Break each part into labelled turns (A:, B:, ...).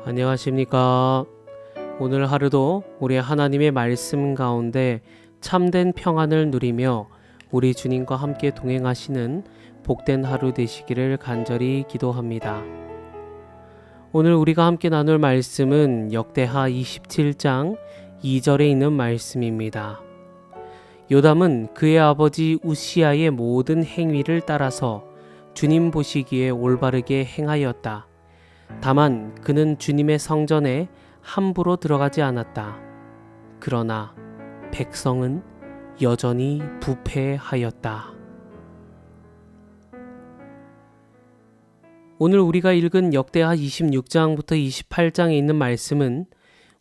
A: 안녕하십니까. 오늘 하루도 우리 하나님의 말씀 가운데 참된 평안을 누리며 우리 주님과 함께 동행하시는 복된 하루 되시기를 간절히 기도합니다. 오늘 우리가 함께 나눌 말씀은 역대하 27장 2절에 있는 말씀입니다. 요담은 그의 아버지 우시아의 모든 행위를 따라서 주님 보시기에 올바르게 행하였다. 다만 그는 주님의 성전에 함부로 들어가지 않았다. 그러나 백성은 여전히 부패하였다. 오늘 우리가 읽은 역대하 26장부터 28장에 있는 말씀은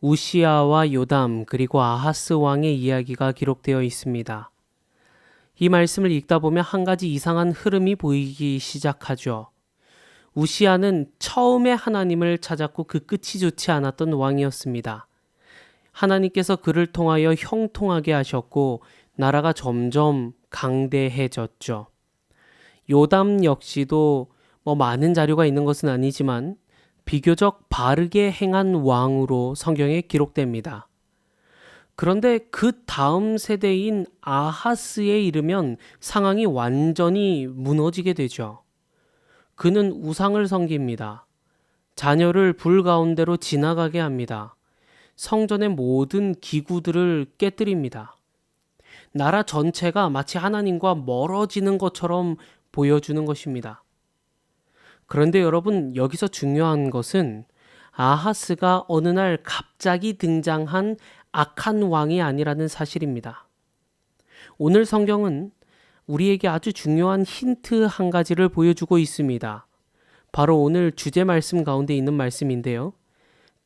A: 우시아와 요담 그리고 아하스 왕의 이야기가 기록되어 있습니다. 이 말씀을 읽다 보면 한 가지 이상한 흐름이 보이기 시작하죠. 우시아는 처음에 하나님을 찾았고 그 끝이 좋지 않았던 왕이었습니다. 하나님께서 그를 통하여 형통하게 하셨고 나라가 점점 강대해졌죠. 요담 역시도 많은 자료가 있는 것은 아니지만 비교적 바르게 행한 왕으로 성경에 기록됩니다. 그런데 그 다음 세대인 아하스에 이르면 상황이 완전히 무너지게 되죠. 그는 우상을 섬깁니다. 자녀를 불 가운데로 지나가게 합니다. 성전의 모든 기구들을 깨뜨립니다. 나라 전체가 마치 하나님과 멀어지는 것처럼 보여주는 것입니다. 그런데 여러분, 여기서 중요한 것은 아하스가 어느 날 갑자기 등장한 악한 왕이 아니라는 사실입니다. 오늘 성경은 우리에게 아주 중요한 힌트 한 가지를 보여주고 있습니다. 바로 오늘 주제 말씀 가운데 있는 말씀인데요.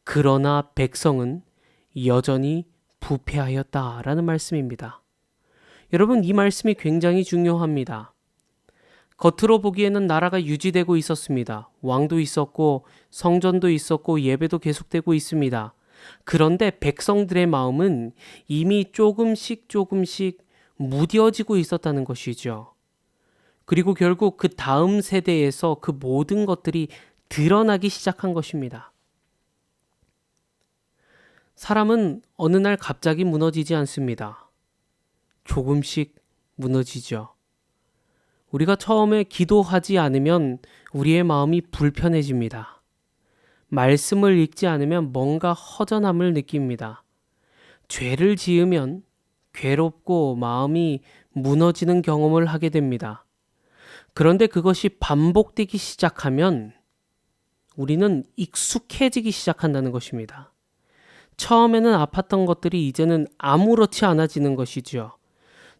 A: 그러나 백성은 여전히 부패하였다라는 말씀입니다. 여러분, 이 말씀이 굉장히 중요합니다. 겉으로 보기에는 나라가 유지되고 있었습니다. 왕도 있었고 성전도 있었고 예배도 계속되고 있습니다. 그런데 백성들의 마음은 이미 조금씩 무뎌지고 있었다는 것이죠. 그리고 결국 그 다음 세대에서 그 모든 것들이 드러나기 시작한 것입니다. 사람은 어느 날 갑자기 무너지지 않습니다. 조금씩 무너지죠. 우리가 처음에 기도하지 않으면 우리의 마음이 불편해집니다. 말씀을 읽지 않으면 뭔가 허전함을 느낍니다. 죄를 지으면 괴롭고 마음이 무너지는 경험을 하게 됩니다. 그런데 그것이 반복되기 시작하면 우리는 익숙해지기 시작한다는 것입니다. 처음에는 아팠던 것들이 이제는 아무렇지 않아지는 것이죠.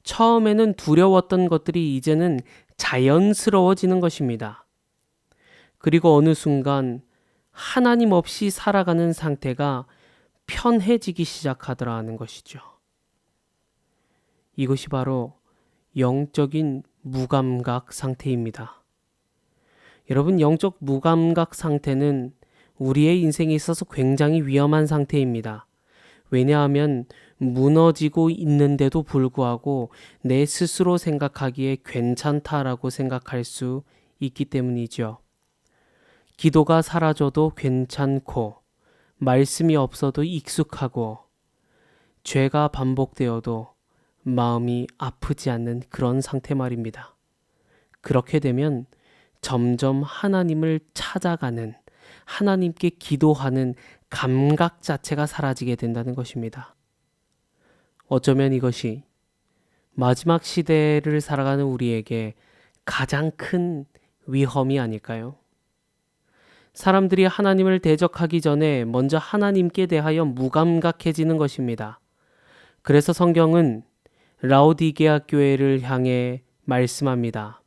A: 처음에는 두려웠던 것들이 이제는 자연스러워지는 것입니다. 그리고 어느 순간 하나님 없이 살아가는 상태가 편해지기 시작하더라는 것이죠. 이것이 바로 영적인 무감각 상태입니다. 여러분, 영적 무감각 상태는 우리의 인생에 있어서 굉장히 위험한 상태입니다. 왜냐하면 무너지고 있는데도 불구하고 내 스스로 생각하기에 괜찮다라고 생각할 수 있기 때문이죠. 기도가 사라져도 괜찮고 말씀이 없어도 익숙하고 죄가 반복되어도 마음이 아프지 않는 그런 상태 말입니다. 그렇게 되면 점점 하나님을 찾아가는, 하나님께 기도하는 감각 자체가 사라지게 된다는 것입니다. 어쩌면 이것이 마지막 시대를 살아가는 우리에게 가장 큰 위험이 아닐까요? 사람들이 하나님을 대적하기 전에 먼저 하나님께 대하여 무감각해지는 것입니다. 그래서 성경은 라오디게아 교회를 향해 말씀합니다.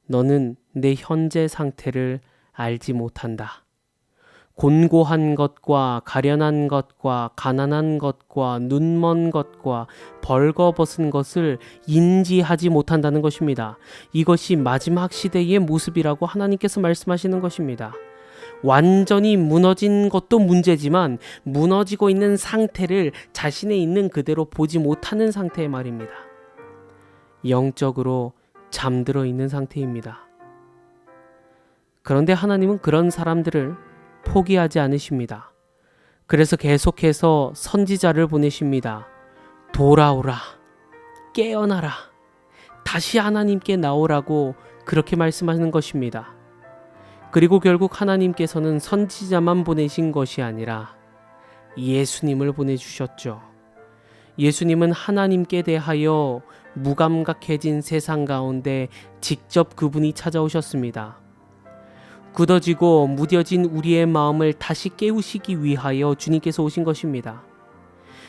A: 너는 내 현재 상태를 알지 못한다. 곤고한 것과 가련한 것과 가난한 것과 눈먼 것과 벌거벗은 것을 인지하지 못한다는 것입니다. 이것이 마지막 시대의 모습이라고 하나님께서 말씀하시는 것입니다. 완전히 무너진 것도 문제지만 무너지고 있는 상태를 자신의 있는 그대로 보지 못하는 상태의 말입니다. 영적으로 잠들어 있는 상태입니다. 그런데 하나님은 그런 사람들을 포기하지 않으십니다. 그래서 계속해서 선지자를 보내십니다. 돌아오라, 깨어나라, 다시 하나님께 나오라고 그렇게 말씀하는 것입니다. 그리고 결국 하나님께서는 선지자만 보내신 것이 아니라 예수님을 보내주셨죠. 예수님은 하나님께 대하여 무감각해진 세상 가운데 직접 그분이 찾아오셨습니다. 굳어지고 무뎌진 우리의 마음을 다시 깨우시기 위하여 주님께서 오신 것입니다.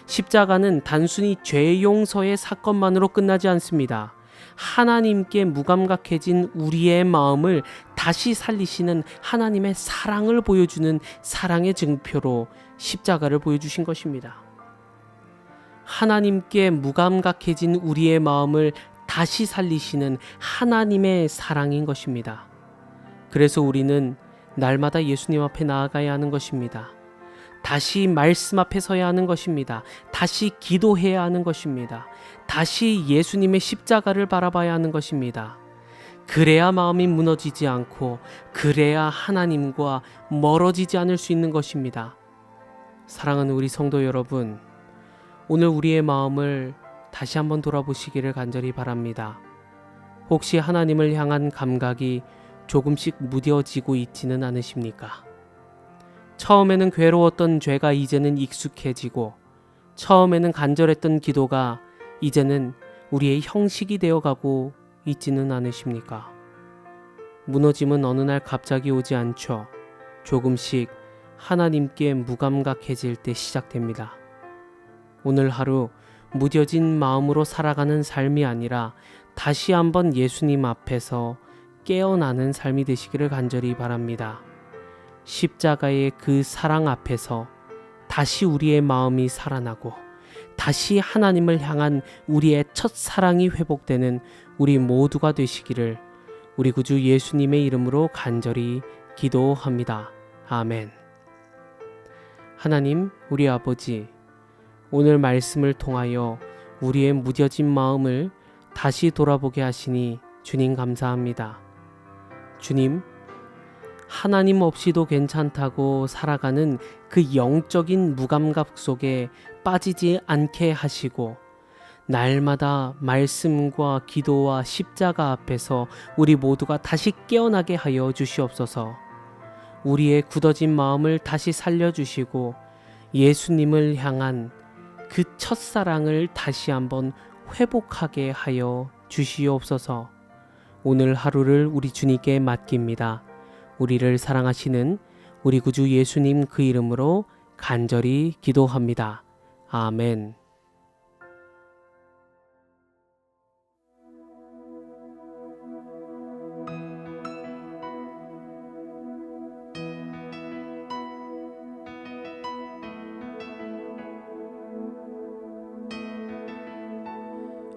A: 십자가는 단순히 죄 용서의 사건만으로 끝나지 않습니다. 하나님께 무감각해진 우리의 마음을 다시 살리시는 하나님의 사랑을 보여주는 사랑의 증표로 십자가를 보여주신 것입니다. 하나님께 무감각해진 우리의 마음을 다시 살리시는 하나님의 사랑인 것입니다. 그래서 우리는 날마다 예수님 앞에 나아가야 하는 것입니다. 다시 말씀 앞에 서야 하는 것입니다. 다시 기도해야 하는 것입니다. 다시 예수님의 십자가를 바라봐야 하는 것입니다. 그래야 마음이 무너지지 않고 그래야 하나님과 멀어지지 않을 수 있는 것입니다. 사랑하는 우리 성도 여러분, 오늘 우리의 마음을 다시 한번 돌아보시기를 간절히 바랍니다. 혹시 하나님을 향한 감각이 조금씩 무뎌지고 있지는 않으십니까? 처음에는 괴로웠던 죄가 이제는 익숙해지고, 처음에는 간절했던 기도가 이제는 우리의 형식이 되어가고 있지는 않으십니까? 무너짐은 어느 날 갑자기 오지 않죠. 조금씩 하나님께 무감각해질 때 시작됩니다. 오늘 하루 무뎌진 마음으로 살아가는 삶이 아니라 다시 한번 예수님 앞에서 깨어나는 삶이 되시기를 간절히 바랍니다. 십자가의 그 사랑 앞에서 다시 우리의 마음이 살아나고 다시 하나님을 향한 우리의 첫 사랑이 회복되는 우리 모두가 되시기를 우리 구주 예수님의 이름으로 간절히 기도합니다. 아멘. 하나님, 우리 아버지, 오늘 말씀을 통하여 우리의 무뎌진 마음을 다시 돌아보게 하시니 주님 감사합니다. 주님, 하나님 없이도 괜찮다고 살아가는 그 영적인 무감각 속에 빠지지 않게 하시고, 날마다 말씀과 기도와 십자가 앞에서 우리 모두가 다시 깨어나게 하여 주시옵소서. 우리의 굳어진 마음을 다시 살려주시고 예수님을 향한 그 첫사랑을 다시 한번 회복하게 하여 주시옵소서. 오늘 하루를 우리 주님께 맡깁니다. 우리를 사랑하시는 우리 구주 예수님 그 이름으로 간절히 기도합니다. 아멘.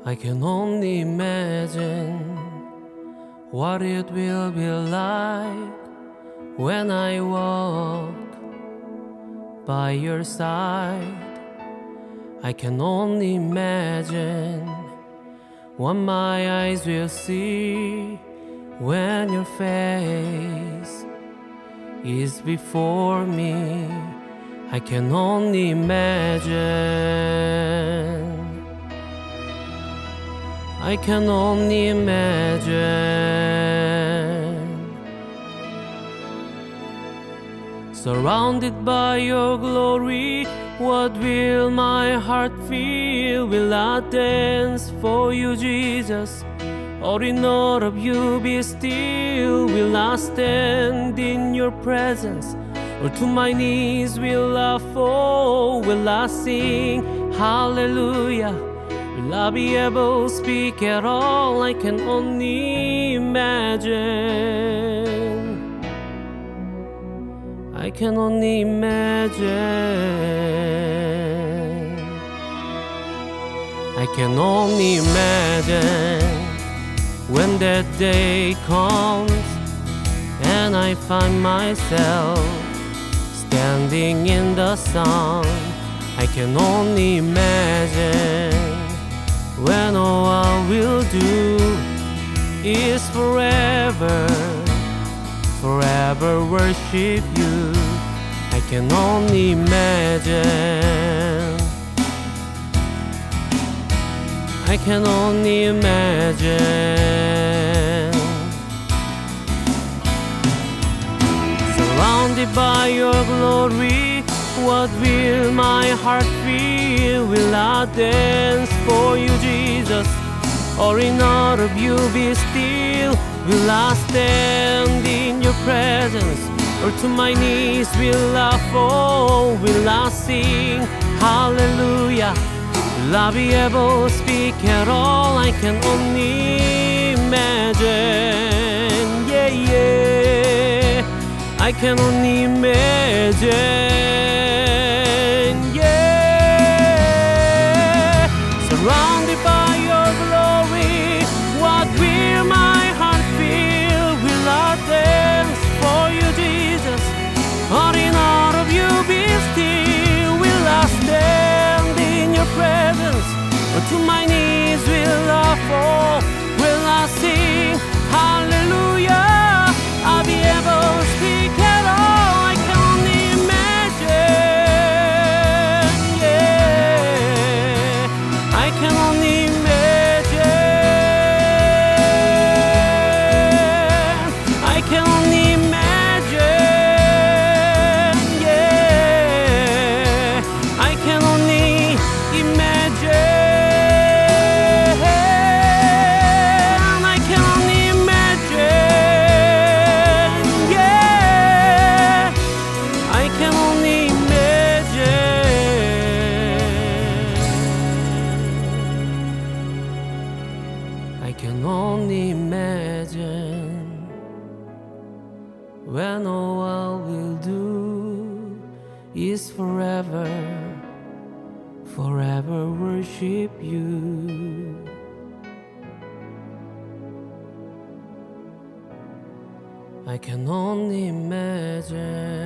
A: I can only imagine what it will be like when I walk by your side. I can only imagine what my eyes will see when your face is before me. I can only imagine. I can only imagine. Surrounded by your glory, what will my heart feel? Will I dance for you, Jesus? Or in all of you be still? Will I stand in your presence? Or to my knees will I fall? Will I sing hallelujah? Will I be able to speak at all? I can only imagine. I can only imagine. I can only imagine when that day comes and I find myself standing in the sun. I can only imagine when all I will do is forever worship you. can only imagine. I can only imagine. Surrounded by your glory, what will my heart feel? Will I dance for you, Jesus? Or in awe of you be still? Will I stand in your presence? Or to my knees will I fall? Will I sing hallelujah? Will I be able to speak at all? I can only imagine. Yeah, yeah, I can only imagine. Yeah, surrounded by your glory, what will my heart feel? Will I dance for you, Jesus? Or in awe of you be still? Will I stand in your presence? Or to my knees will I fall? Will I sing hallelujah? I'll be able to speak at all. I can only imagine. Yeah, I can only imagine. I can only imagine. Yeah, I can only imagine. I can only imagine. Yeah, I can only imagine. I can only imagine when all I will do is forever, forever worship you. I can only imagine.